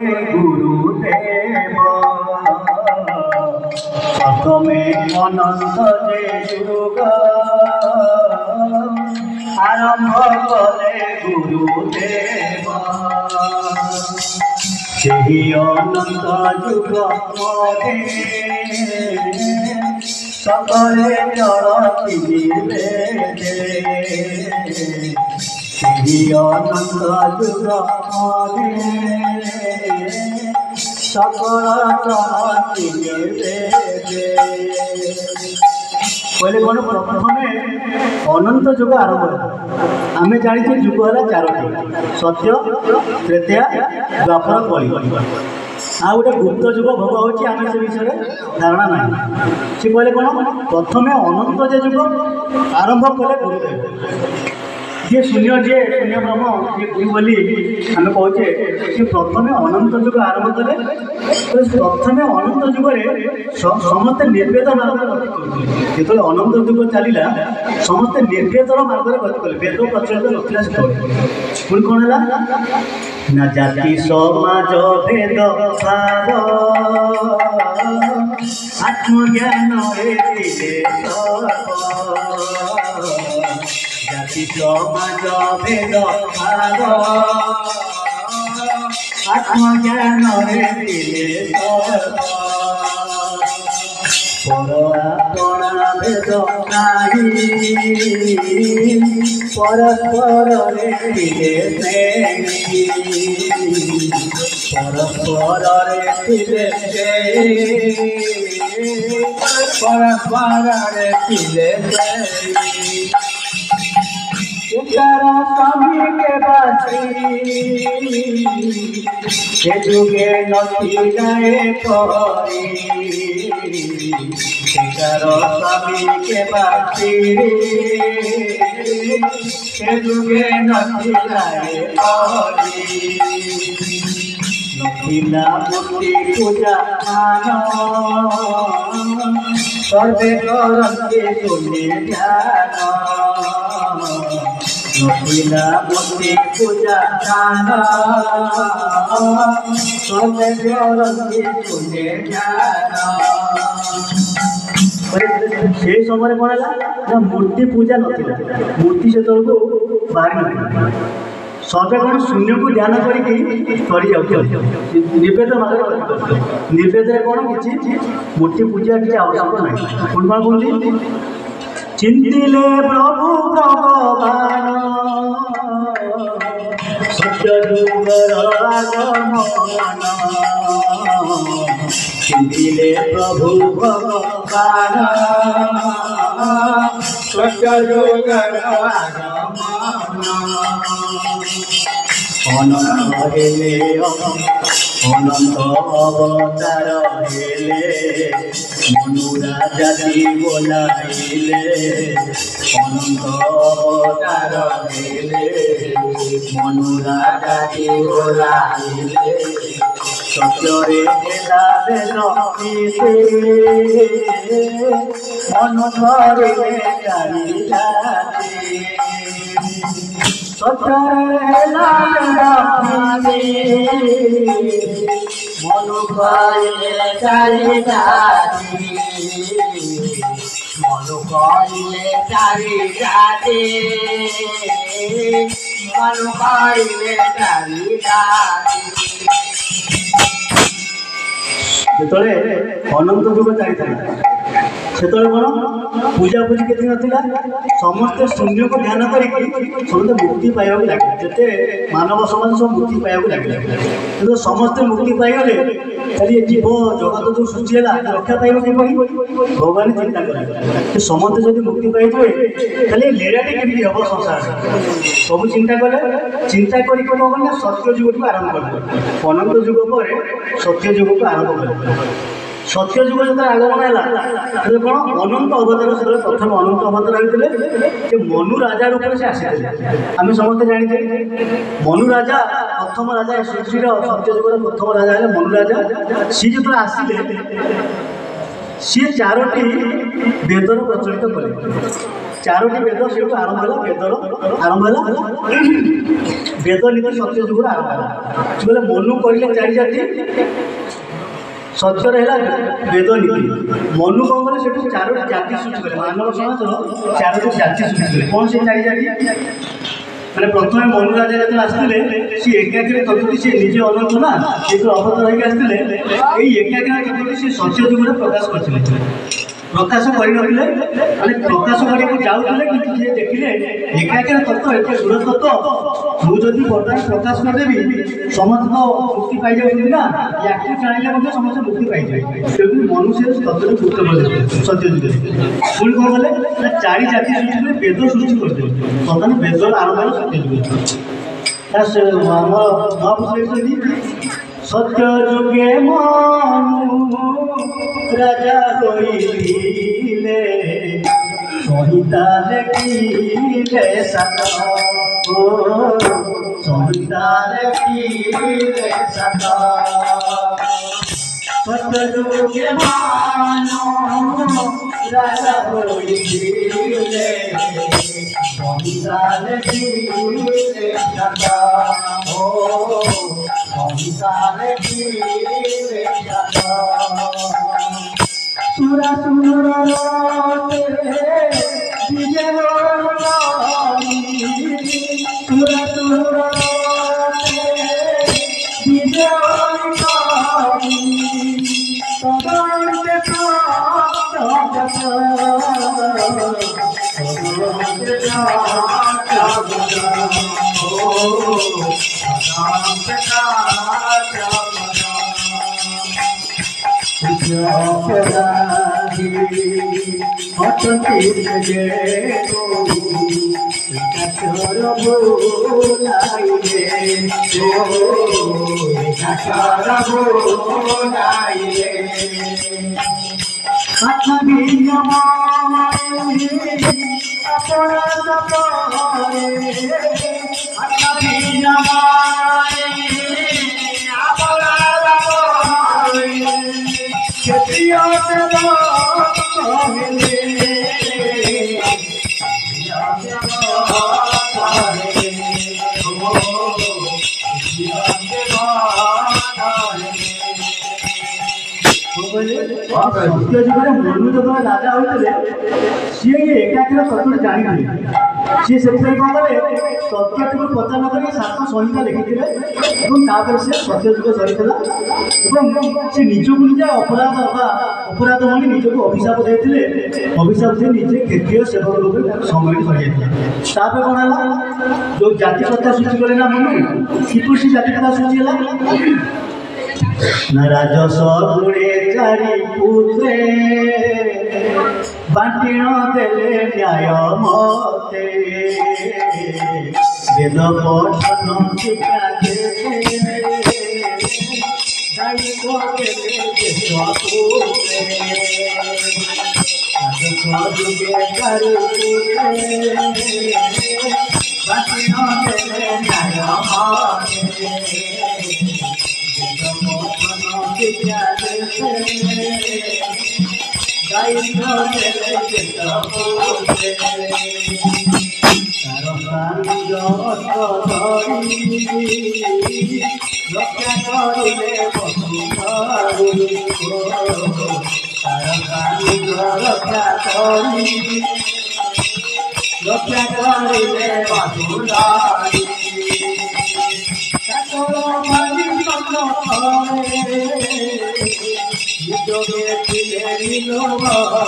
গুরুদেব প্রথমে অনন্ত যে যুগ আরম্ভ কলে গুরুদেব সেই অনন্ত যুগ মধ্যে সকলে চলতি সেই অনন্ত যুগ মধ্যে সকল চলতি କହିଲେ କ'ଣ ପ୍ରଥମେ ଅନନ୍ତ ଯୁଗ ଆରମ୍ଭ ହେଲା। ଆମେ ଜାଣିଛେ ଯୁଗ ହେଲା ଚାରୋଟି: ସତ୍ୟ, ତ୍ରେତୟା, ଦ୍ୱାପର, କଳି। ଆଉ ଗୋଟେ ଗୁପ୍ତ ଯୁଗ ଭୋଗ ହେଉଛି, ଆମେ ସେ ବିଷୟରେ ଧାରଣା ନାହିଁ। ସେ କହିଲେ କ'ଣ ପ୍ରଥମେ ଅନନ୍ତ ଯେ ଯୁଗ ଆରମ୍ଭ କଲେ ଗୁରୁଦେବ। ଯିଏ ଶୂନ୍ୟ ବ୍ରହ୍ମ ଯିଏ ଗୁରୁ ବୋଲି ଆମେ କହୁଛେ, ସେ ପ୍ରଥମେ ଅନନ୍ତ ଯୁଗ ଆରମ୍ଭ କଲେ। ପ୍ରଥମେ ଅନନ୍ତ ଯୁଗରେ ସମସ୍ତେ ନିର୍ବେଦ ମାର୍ଗରେ ଗତି କରୁଥିଲେ। ଯେତେବେଳେ ଅନନ୍ତ ଯୁଗ ଚାଲିଲା, ସମସ୍ତେ ନିର୍ବେଦର ମାର୍ଗରେ ଗତି କଲେ। ବେଦ ପ୍ରଚଳିତ ନଥିଲା ସେତେବେଳେ। ପୁଣି କ'ଣ ହେଲା ନା ଜାତି ସମାଜ ଭେଦ ଭାବ ଆତ୍ମଜ୍ଞାନରେ ଥିଲେ জাতি সমাজ ভেদ ভাব আত্মজ্ঞাନରେ দিলে পর আপনা ভেদ নাহি পরস্পরে দিলে প্রেমী পরস্পরে দিলে পরস্পরে দিলে প্রেমী তারা স্বামীকে বাঁচি সে যুগে নথিলায় পরি তার স্বামীকে বাঁচি সে যুগে নথিলায় পরি নথিলা মূর্তি পূজা মান সর্বে করন্তে শুনে ধ্যান নথিলা মূর্তি পূজা ধ্যান সর্বে করন্তে শুনে ধ্যান। সেই সময় କ'ଣ ହେଲା ନା ମୂର୍ତ୍ତି ପୂଜା ନଥିଲା। ମୂର୍ତ୍ତି ସେତେବେଳକୁ ବାହାରି ନଥିଲା। ସର୍ବେ କ'ଣ ଶୂନ୍ୟକୁ ଧ୍ୟାନ କରିକି କରି ଯାଉଥିଲେ। ନିର୍ବେଦ ମାର୍ଗରେ କରୁଥିଲେ। ନିର୍ବେଦରେ କ'ଣ କିଛି ମୂର୍ତ୍ତି ପୂଜା କିଛି ଆବଶ୍ୟକ ନାହିଁ। ପୁଣି କ'ଣ କୁହନ୍ତି? ଚିନ୍ତିଲେ ପ୍ରଭୁ ଭଗବାନ ସତ୍ୟ ଯୁଗର আগমନ ଚିନ୍ତିଲେ ପ୍ରଭୁ ଭଗବାନ ସତ୍ୟ ଯୁଗର আগমନ ଅନନ୍ତ ହେଲେ ଅନନ୍ତ ଅବତାର ହେଲେ ମନୁରାଜାତି ବୋଲାଇଲେ ଅନନ୍ତ ଅବତାର ହେଲେ ମନୁରାଜାତି ବୋଲାଇଲେ ସତ୍ୟରେ ହେଲା ବେଦ ମିଶେ ମନ ଧରିଲେ ଚାରି ଜାତି ସତ୍ୟରେ ହେଲା ବେଦ মনু কইলে চারি জাতি মনু কইলে চারি জাতি মনু কইলে চারি জাতি। যেতବେଳେ ଅନନ୍ତ ଯୁଗ ଚାଲିଥିଲା, ସେତେବେଳେ କ'ଣ ପୂଜାପୂଜି କିଛି ନଥିଲା। ସମସ୍ତେ ଶୂନ୍ୟକୁ ଧ୍ୟାନ କରିକି ସମସ୍ତେ ମୁକ୍ତି ପାଇବାକୁ ଲାଗିଲେ। ଯେତେ ମାନବ ସମାଜ ସବୁ ମୁକ୍ତି ପାଇବାକୁ ଲାଗିଲେ। କିନ୍ତୁ ସମସ୍ତେ ମୁକ୍ତି ପାଇଗଲେ, ଖାଲି ଜୀବ ଜଗତ ଯେଉଁ ସୃଷ୍ଟି ହେଲା ରକ୍ଷା ପାଇବ କିପରି? ଭଗବାନ ଚିନ୍ତା କଲେ ଯେ ସମସ୍ତେ ଯଦି ମୁକ୍ତି ପାଇଯିବେ, ଖାଲି ଲୀଳାଟି କେମିତି ହେବ ସଂସାରରେ। ସବୁ ଚିନ୍ତା କଲେ। ଚିନ୍ତା କରିକି କ'ଣ କଲେ? ସତ୍ୟ ଯୁଗକୁ ଆରମ୍ଭ କଲେ। ଅନନ୍ତ ଯୁଗ ପରେ ସତ୍ୟ ଯୁଗକୁ ଆରମ୍ଭ କଲେ। ସତ୍ୟ ଯୁଗ ଯେତେବେଳେ ଆଗମନ ହେଲା, ସେତେବେଳେ କ'ଣ ଅନନ୍ତ ଅବତାର, ସେତେବେଳେ ପ୍ରଥମେ ଅନନ୍ତ ଅବତାର ହୋଇଥିଲେ। ଯେ ମନୁ ରାଜା ରୂପରେ ସେ ଆସିଥିଲେ। ଆମେ ସମସ୍ତେ ଜାଣିଛେ ମନୁ ରାଜା ପ୍ରଥମ ରାଜା, ସୃଷ୍ଟିର ସତ୍ୟ ଯୁଗର ପ୍ରଥମ ରାଜା ହେଲେ ମନୁ ରାଜା। ସିଏ ଯେତେବେଳେ ଆସିଲେ, ସିଏ ଚାରୋଟି ବେଦର ପ୍ରଚଳିତ କଲେ। ଚାରୋଟି ବେଦ ସେଇଠୁ ଆରମ୍ଭ ହେଲା, ବେଦର ଆରମ୍ଭ ହେଲା, ବେଦ ନୀତି ସତ୍ୟ ଯୁଗର ଆରମ୍ଭ ହେଲା। ବୋଲେ ମନୁ କହିଲେ ଚାରି ଜାତି, ସତ୍ୟରେ ହେଲା ବେଦ ନୀତି। ମନୁ କଣ କଲେ ସେଠୁ ଚାରୋଟି ଜାତି ସୃଷ୍ଟି କଲେ, ମାନବ ସମାଜର ଚାରୋଟି ଜାତି ସୃଷ୍ଟି କଲେ। କ'ଣ ସେ ଚାରି ଜାତି? ମାନେ ପ୍ରଥମେ ମନୁ ରାଜା ଯେତେବେଳେ ଆସିଥିଲେ, ସେ ଏକାକିରେ ତତ୍ତ୍ୱଟି ସେ ନିଜେ ଅନନ୍ତ ନା, ଯେତେବେଳେ ଅବତାର ହେଇକି ଆସିଥିଲେ, ଏଇ ଏକାକିରେ ତତ୍ତ୍ୱଟି ସେ ସତ୍ୟ ଯୁଗରେ ପ୍ରକାଶ କରିଥିଲେ। ପ୍ରକାଶ କରିନଥିଲେ, ମାନେ ପ୍ରକାଶ କରିବାକୁ ଯାଉଥିଲେ, କିନ୍ତୁ ଯିଏ ଦେଖିଲେ ଏକାକିର ତତ୍ତ୍ୱ ଏତେ ଦୂର ତତ୍ତ୍ୱ, ମୁଁ ଯଦି ବର୍ତ୍ତମାନ ପ୍ରକାଶ କରିଦେବି ସମସ୍ତେ ତ ମୁକ୍ତି ପାଇଯାଉଛନ୍ତି ନା, ୟାକୁ ଜାଣିଲେ ମଧ୍ୟ ସମସ୍ତେ ମୁକ୍ତି ପାଇଯାଏ। ତେଣୁ ମନୁଷ୍ୟ ତତ୍ତ୍ୱରେ ଗୁରୁତ୍ୱ କରିଦେଲେ ସତ୍ୟ ଯୁଗରେ। ପୁଣି କ'ଣ କଲେ ନା ଚାରି ଜାତି ସୃଷ୍ଟି କରି ବେଦ ସୃଷ୍ଟି କରିଦେଲେ। ବର୍ତ୍ତମାନ ବେଦର ଆରମ୍ଭ ହେଲା ସତ୍ୟ ଯୁଗ। ଆମର ମହାପୁରୁଷ କହିଛନ୍ତି ସତ୍ୟ ଯୁଗେ ମନୁ রাজা হইলে সহিতা লেখিলে সাত ও সহিতা লেখিলে সাত সত্যযুগে মানো রাজা হইলে সহিতা লেখিলে সাত ও সহিতা লেখিলে সাত সুরা সুরা বিজয় সুরা সুরা বিজয় অপরাধী অতন্তি যে কাছর ভোলাইলে কাছর ভোলাইলে আত্মবিনময় অপরাধ করে আত্মবিনময় অপরাধ করে ক্ষেত্রীয়তে কহিলে ସତ୍ୟ ଯୁଗରେ ମନୁ ଯେତେବେଳେ ରାଜା ହୋଇଥିଲେ ସିଏ ଏକାକିର ତତ୍ତ୍ୱ ଜାଣିଥିଲେ। ସିଏ ସେଥିପାଇଁ କ'ଣ କଲେ ତତ୍ତ୍ୱଟିକୁ ପଚାର କରି 7 ସଂହିତା ଲେଖିଥିଲେ ଏବଂ ତାପରେ ସେ ସତ୍ୟ ଯୁଗ ସରିଥିଲା ଏବଂ ସେ ନିଜକୁ ନିଜେ ଅପରାଧ ଭଳି ନିଜକୁ ଅଭିଶାପ ଦେଇଥିଲେ। ଅଭିଶାପ ଦେଇ ନିଜେ କ୍ଷତ୍ରିୟ ସେବକ ରୂପେ ସମୟଟି ସରିଯାଇଥିଲା। ତାପରେ କ'ଣ ହେଲା ଯେଉଁ ଜାତି ପ୍ରଥା ସୃଷ୍ଟି କଲେ ନା ମନୁ, କିପରି ସେ ଜାତି ପ୍ରଥା ସୃଷ୍ଟି ହେଲା না রাজস গুড়ে চারি পুত্রে বাটিণ দেলে ন্যায় মতে বেদ পঠন শিক্ষা দায়িত্ব দেলে রাজস যুগে চারি পুত্রে বাটিণ দেলে ন্যায় মতে রক্ষা করিলে বাসুরারি নিজকে ছিলে নীলবরে ভাই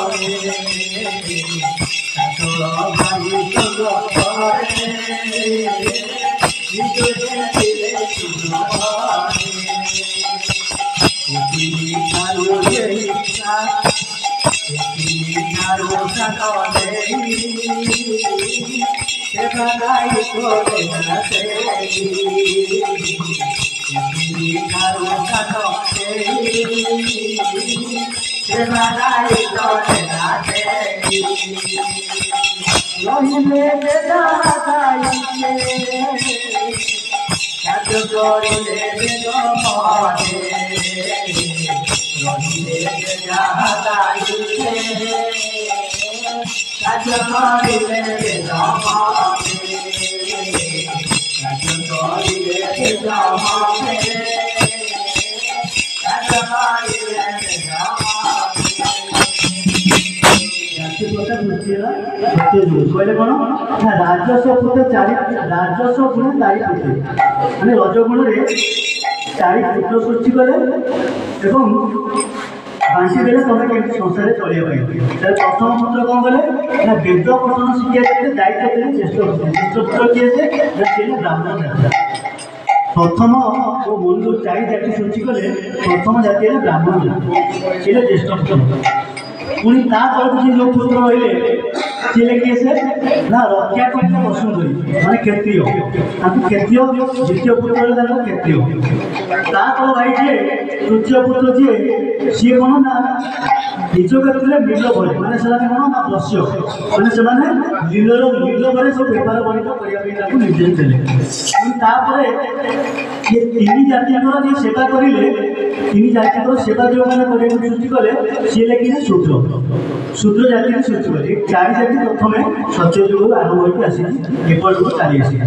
চন্দ্রে নিজকে ছিলে সেবাই করে রহিলে বেদা গাইলে কাজ করিলে বেদ মনে রহিলে বেদা গাইলে କହିଲେ କ'ଣ ନା ରାଜସ୍ୱ ପୁତ୍ର ଚାରି ରାଜସ୍ୱ ଗୁଣେ ଚାରି ପୁତ୍ର ମାନେ ରଜଗୁଣରେ ଚାରି ପୁତ୍ର ସୃଷ୍ଟି କଲେ ଏବଂ ବାଣ୍ଟି ଦେଲେ ତମେ କେମିତି ସଂସାରରେ ଚଳିବା ପାଇଁ। ତାହେଲେ ପ୍ରଥମ ପୁତ୍ର କ'ଣ କଲେ ନା ବେଦ ପଠନ ଶିକ୍ଷା ଦେଲେ ଦାୟିତ୍ୱ ଦେଲେ ଜ୍ୟେଷ୍ଠ ପୁତ୍ର। ଜ୍ୟେଷ୍ଠ ପୁତ୍ର କିଏ ସେ ନା ସେ ବ୍ରାହ୍ମଣ ଜାତି। ପ୍ରଥମ ଓ ମୂଳରୁ ଚାରି ଜାତି ସୃଷ୍ଟି କଲେ ପ୍ରଥମ ଜାତି ହେଲା ବ୍ରାହ୍ମଣ ଜାତି, ସେ ଜ୍ୟେଷ୍ଠ ପୁତ୍ର। ପୁଣି ତା ତଳକୁ ଯିଏ ଯେଉଁ ପୁତ୍ର ରହିଲେ ସିଏ କିଏ ସେ ନା ରକ୍ଷା କରିଥିଲେ ବସୁନ୍ଧରୀ ମାନେ କ୍ଷତ୍ରିୟ, ତାଙ୍କୁ କ୍ଷତ୍ରିୟ ଦ୍ୱିତୀୟ ପୁତ୍ର ହେଲେ ତାଙ୍କ କ୍ଷତ୍ରିୟ। ତା ତଳ ଭାଇ ଯିଏ ତୃତୀୟ ପୁତ୍ର ଯିଏ ସିଏ କ'ଣ ନା ନିଜ କ୍ଷେତ୍ରରେ ମିଲଭରେ ମାନେ ସେମାନେ କ'ଣ ନା ବସ୍ୟ ମାନେ ସେମାନେ ମିଲଭରେ ସବୁ ବେପାର ବଣିଜ କରିବା ପାଇଁ ତାଙ୍କୁ ନିର୍ଦ୍ଦେଶ ଦେଲେ। ପୁଣି ତାପରେ ଇଏ ତିନି ଜାତିଙ୍କର ଯିଏ ସେବା କରିଲେ ତିନି ଜାତିଙ୍କର ସେବା ଯେଉଁମାନେ କରିବାକୁ ସୃଷ୍ଟି କଲେ ସିଏ ଲେଖିଲେ ଶୂଦ୍ର। ଶୂଦ୍ର ଜାତିରେ ସୃଷ୍ଟି କଲେ। ଚାରି ଜାତି ପ୍ରଥମେ ସତ୍ୟଯୁଗରୁ ଆରମ୍ଭ ହୋଇକି ଆସିଛି ଏପର୍ଯ୍ୟନ୍ତ ଚାଲି ଆସିଛି।